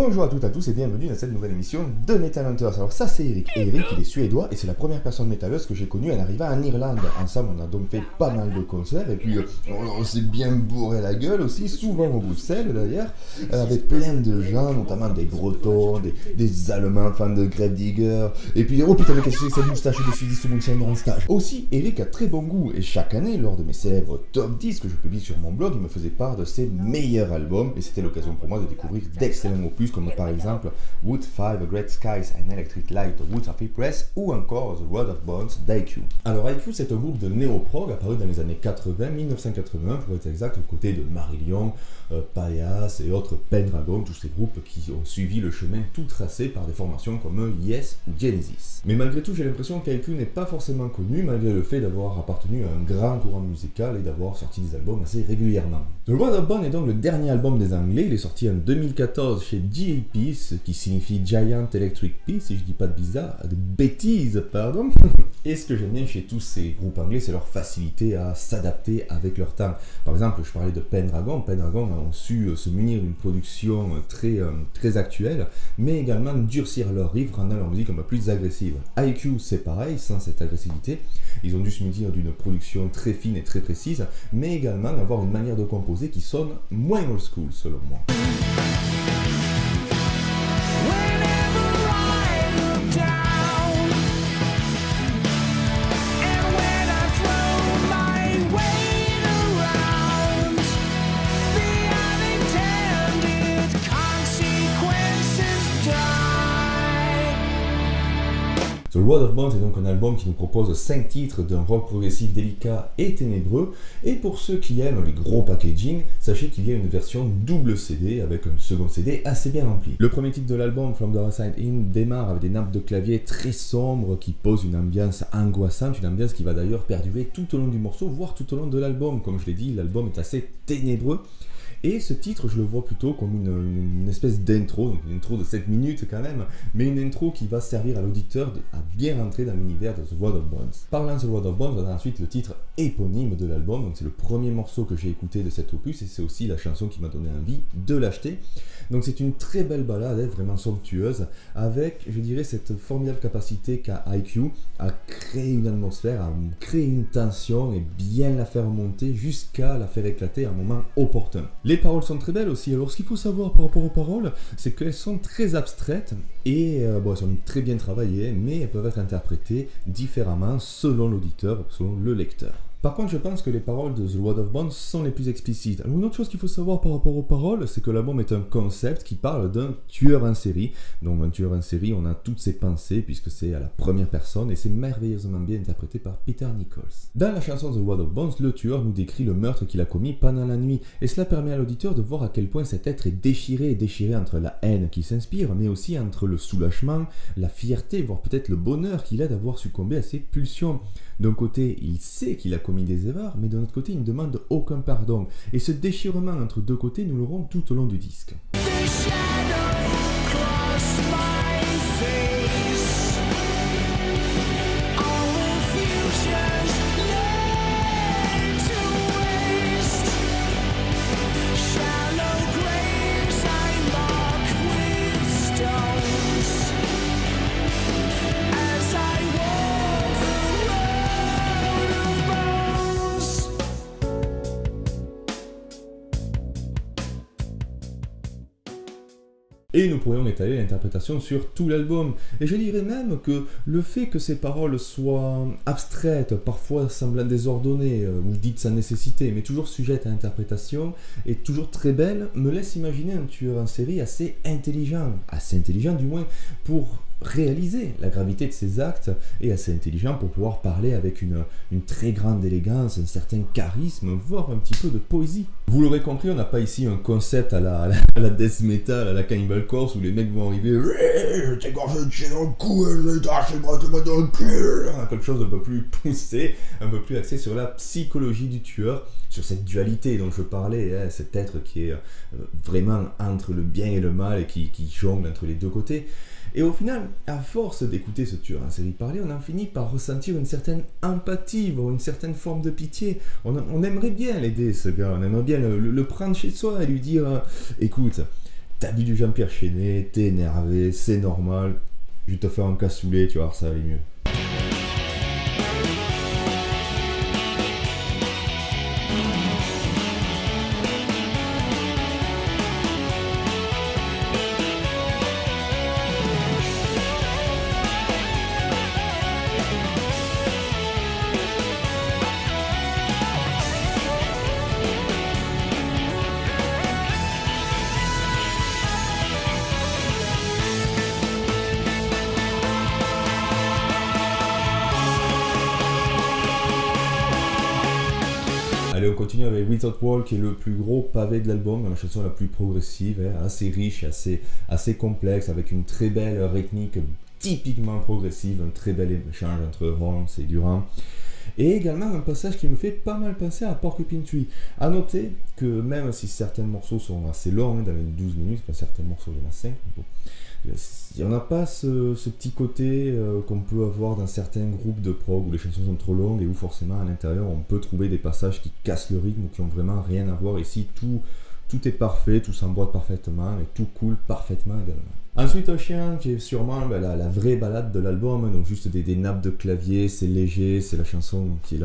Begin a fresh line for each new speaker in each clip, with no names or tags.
Bonjour à toutes et à tous et bienvenue dans cette nouvelle émission de Metal Hunters. Alors ça c'est Eric, et Eric il est suédois et c'est la première personne métalleuse que j'ai connue en arrivant en Irlande. Ensemble on a donc fait pas mal de concerts et puis on s'est bien bourré la gueule aussi, souvent au Bruxelles d'ailleurs, avec plein de gens, notamment des Bretons, des Allemands fans de Gravedigger, et puis oh putain mais qu'est-ce que c'est cette moustache de Suzy Moonshine en stage. Aussi Eric a très bon goût et chaque année lors de mes célèbres top 10 que je publie sur mon blog, il me faisait part de ses meilleurs albums et c'était l'occasion pour moi de découvrir d'excellents opus comme par exemple Wood 5, The Great Skies and Electric Light, The Woods of Ypres ou encore The Road of Bones d'IQ. Alors IQ c'est un groupe de néo-prog apparu dans les années 80, 1981 pour être exact, aux côtés de Marillion, Paias et autres Pendragon, tous ces groupes qui ont suivi le chemin tout tracé par des formations comme Yes ou Genesis. Mais malgré tout j'ai l'impression qu'IQ n'est pas forcément connu malgré le fait d'avoir appartenu à un grand courant musical et d'avoir sorti des albums assez régulièrement. The Road of Bones est donc le dernier album des Anglais, il est sorti en 2014 chez GAP, ce qui signifie Giant Electric Peace, si je dis pas de bêtises, pardon. Et ce que j'aime bien chez tous ces groupes anglais, c'est leur facilité à s'adapter avec leur temps. Par exemple, je parlais de Pendragon ont su se munir d'une production très actuelle, mais également durcir leur riff, rendant leur musique un peu plus agressive. IQ, c'est pareil, sans cette agressivité, ils ont dû se munir d'une production très fine et très précise, mais également avoir une manière de composer qui sonne moins old school, selon moi. The Road of Bones est donc un album qui nous propose 5 titres d'un rock progressif délicat et ténébreux, et pour ceux qui aiment les gros packaging, sachez qu'il y a une version double CD avec un second CD assez bien rempli. Le premier titre de l'album, From the Other Side In, démarre avec des nappes de clavier très sombres qui posent une ambiance angoissante, une ambiance qui va d'ailleurs perdurer tout au long du morceau, voire tout au long de l'album. Comme je l'ai dit, l'album est assez ténébreux. Et ce titre, je le vois plutôt comme une espèce d'intro, donc une intro de 7 minutes quand même, mais une intro qui va servir à l'auditeur à bien rentrer dans l'univers de The Road of Bones. Parlant de The Road of Bones, on a ensuite le titre éponyme de l'album, donc c'est le premier morceau que j'ai écouté de cet opus, et c'est aussi la chanson qui m'a donné envie de l'acheter. Donc c'est une très belle balade, vraiment somptueuse, avec, je dirais, cette formidable capacité qu'a IQ à créer une atmosphère, à créer une tension et bien la faire monter jusqu'à la faire éclater à un moment opportun. Les paroles sont très belles aussi. Alors ce qu'il faut savoir par rapport aux paroles, c'est qu'elles sont très abstraites et elles sont très bien travaillées, mais elles peuvent être interprétées différemment selon l'auditeur, selon le lecteur. Par contre, je pense que les paroles de The Road of Bones sont les plus explicites. Alors, une autre chose qu'il faut savoir par rapport aux paroles, c'est que l'album est un concept qui parle d'un tueur en série. Donc, un tueur en série, on a toutes ses pensées, puisque c'est à la première personne, et c'est merveilleusement bien interprété par Peter Nichols. Dans la chanson The Road of Bones, le tueur nous décrit le meurtre qu'il a commis pendant la nuit, et cela permet à l'auditeur de voir à quel point cet être est déchiré entre la haine qui s'inspire, mais aussi entre le soulagement, la fierté, voire peut-être le bonheur qu'il a d'avoir succombé à ses pulsions. D'un côté, il sait qu'il a commis des erreurs, mais d'un autre côté, il ne demande aucun pardon. Et ce déchirement entre deux côtés, nous l'aurons tout au long du disque. Et nous pourrions étaler l'interprétation sur tout l'album. Et je dirais même que le fait que ces paroles soient abstraites, parfois semblant désordonnées, ou dites sans nécessité, mais toujours sujettes à interprétation, et toujours très belles, me laisse imaginer un tueur en série assez intelligent du moins, pour réaliser la gravité de ses actes, et assez intelligent pour pouvoir parler avec une très grande élégance, un certain charisme, voire un petit peu de poésie. Vous l'aurez compris, on n'a pas ici un concept à la death metal, à la Cannibal Corpse, où les mecs vont arriver « Je t'ai gorgé de chier dans le cou, je vais t'arracher le bras, te mettre dans le cul !» On a quelque chose d'un peu plus poussé, un peu plus axé sur la psychologie du tueur, sur cette dualité dont je parlais, cet être qui est vraiment entre le bien et le mal et qui jongle entre les deux côtés. Et au final, à force d'écouter ce tueur en série parler, on en finit par ressentir une certaine empathie, voire une certaine forme de pitié. On aimerait bien l'aider, ce gars, on aimerait bien le prendre chez soi et lui dire « Écoute, t'as bu du Jean-Pierre Chenet, t'es énervé, c'est normal. Je vais te faire un cassoulet, tu vois, ça va aller mieux. Allez, on continue avec Without Wall, qui est le plus gros pavé de l'album, la chanson la plus progressive, assez riche, assez complexe, avec une très belle rythmique typiquement progressive, un très bel échange entre Holmes et Durand. Et également un passage qui me fait pas mal penser à Porcupine Tree. A noter que même si certains morceaux sont assez longs, dans les 12 minutes, enfin certains morceaux il y en a 5, il n'y en a pas ce petit côté qu'on peut avoir dans certains groupes de prog où les chansons sont trop longues et où forcément à l'intérieur on peut trouver des passages qui cassent le rythme ou qui ont vraiment rien à voir. Ici tout est parfait, tout s'emboîte parfaitement et tout coule parfaitement également. Ensuite Ocean, qui est sûrement la vraie balade de l'album, donc juste des nappes de clavier, c'est léger, c'est la chanson qui est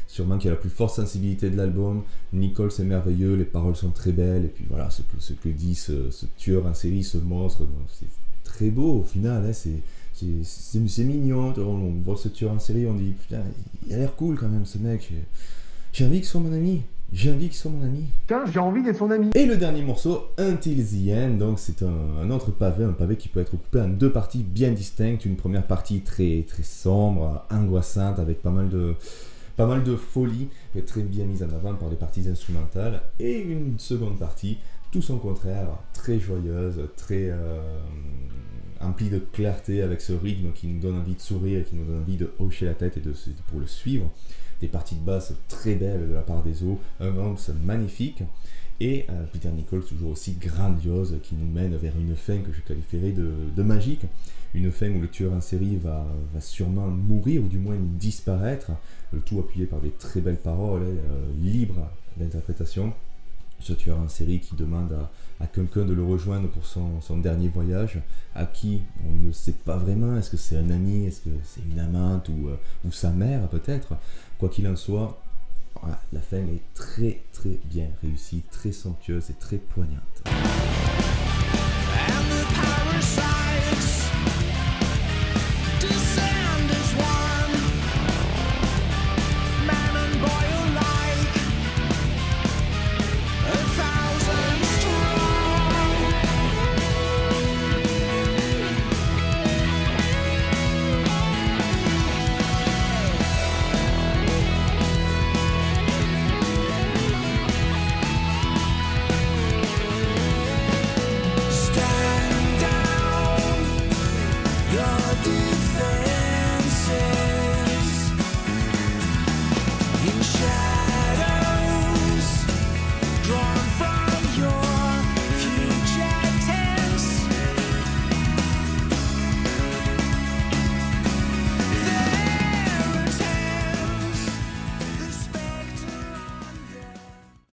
sûrement qui a la plus forte sensibilité de l'album. Nicole c'est merveilleux, les paroles sont très belles, et puis voilà ce que dit ce tueur en série, ce monstre, c'est très beau au final, hein, c'est mignon, on voit ce tueur en série, on dit putain, il a l'air cool quand même ce mec, j'ai envie qu'il soit mon ami. Tiens, j'ai envie d'être son ami. Et le dernier morceau, Until the End, donc c'est un autre pavé, un pavé qui peut être coupé en deux parties bien distinctes. Une première partie très, très sombre, angoissante, avec pas mal de folie, très bien mise en avant par les parties instrumentales. Et une seconde partie, tout son contraire, très joyeuse, très emplie de clarté, avec ce rythme qui nous donne envie de sourire, qui nous donne envie de hocher la tête et pour le suivre. Des parties de basse très belles de la part des os, un Holmes magnifique, et Peter Nichols toujours aussi grandiose, qui nous mène vers une fin que je qualifierais de magique, une fin où le tueur en série va sûrement mourir, ou du moins disparaître, le tout appuyé par des très belles paroles, libres d'interprétation. Ce tueur en série qui demande à quelqu'un de le rejoindre pour son dernier voyage, à qui on ne sait pas vraiment, est-ce que c'est un ami, est-ce que c'est une amante ou sa mère peut-être. Quoi qu'il en soit, voilà, la fin est très très bien réussie, très somptueuse et très poignante.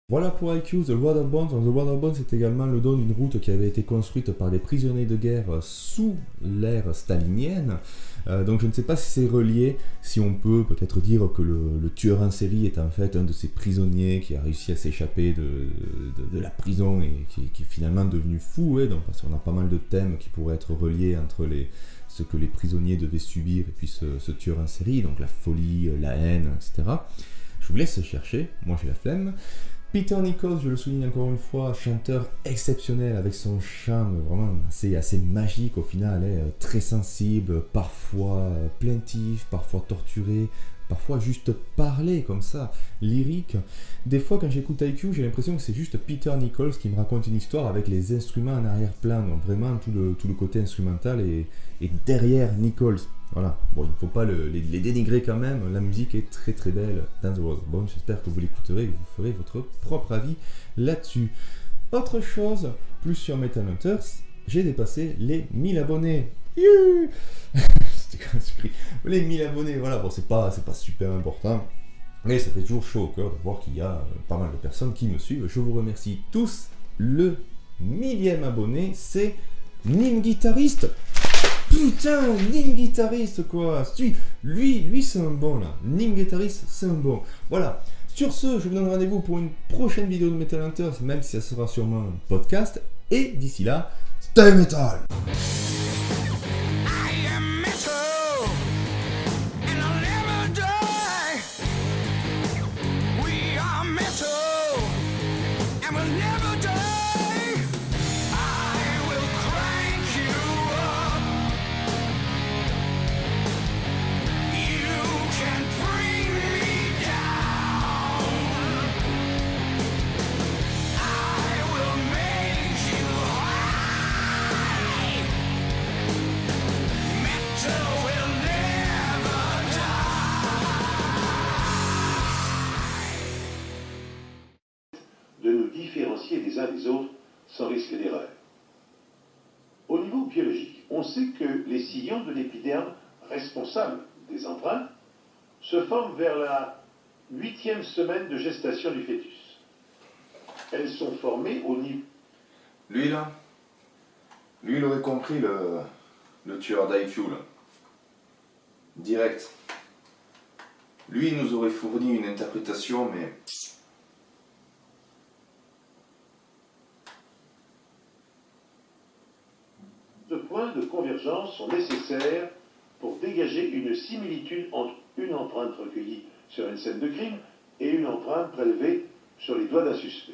Voilà pour IQ, The Water Bones. The Water Bones est également le don d'une route qui avait été construite par des prisonniers de guerre sous l'ère stalinienne. Donc je ne sais pas si c'est relié, si on peut peut-être dire que le tueur en série est en fait un de ces prisonniers qui a réussi à s'échapper de la prison et qui est finalement devenu fou, donc, parce qu'on a pas mal de thèmes qui pourraient être reliés entre ce que les prisonniers devaient subir et puis ce tueur en série, donc la folie, la haine, etc. Je vous laisse chercher, moi j'ai la flemme. Peter Nichols, je le souligne encore une fois, chanteur exceptionnel avec son chant vraiment assez magique au final, très sensible, parfois plaintif, parfois torturé, parfois juste parler comme ça, lyrique. Des fois quand j'écoute IQ, j'ai l'impression que c'est juste Peter Nichols qui me raconte une histoire avec les instruments en arrière-plan, donc vraiment tout le côté instrumental est derrière Nichols. Voilà, bon, il ne faut pas les dénigrer quand même, la musique est très très belle dans The Water Bones, j'espère que vous l'écouterez et que vous ferez votre propre avis là-dessus. Autre chose, plus sur Metal Hunters, j'ai dépassé les 1000 abonnés. C'était quoi ce cri ? Les 1000 abonnés, voilà, bon c'est pas super important, mais ça fait toujours chaud au cœur de voir qu'il y a pas mal de personnes qui me suivent. Je vous remercie tous. Le 1000e abonné, c'est Nim Guitariste. Putain, Nim Guitariste quoi. Lui c'est un bon là. Nim Guitariste, c'est un bon. Voilà. Sur ce, je vous donne rendez-vous pour une prochaine vidéo de Metal Hunters, même si ça sera sûrement un podcast. Et d'ici là, stay metal!
De nous différencier les uns des autres sans risque d'erreur. Au niveau biologique, on sait que les sillons de l'épiderme responsables des empreintes se forment vers la 8e semaine de gestation du fœtus. Elles sont formées au niveau...
Lui là, lui il aurait compris le tueur d'IQ là. Direct. Lui il nous aurait fourni une interprétation mais...
Ce points de convergence sont nécessaires pour dégager une similitude entre une empreinte recueillie sur une scène de crime et une empreinte prélevée sur les doigts d'un suspect.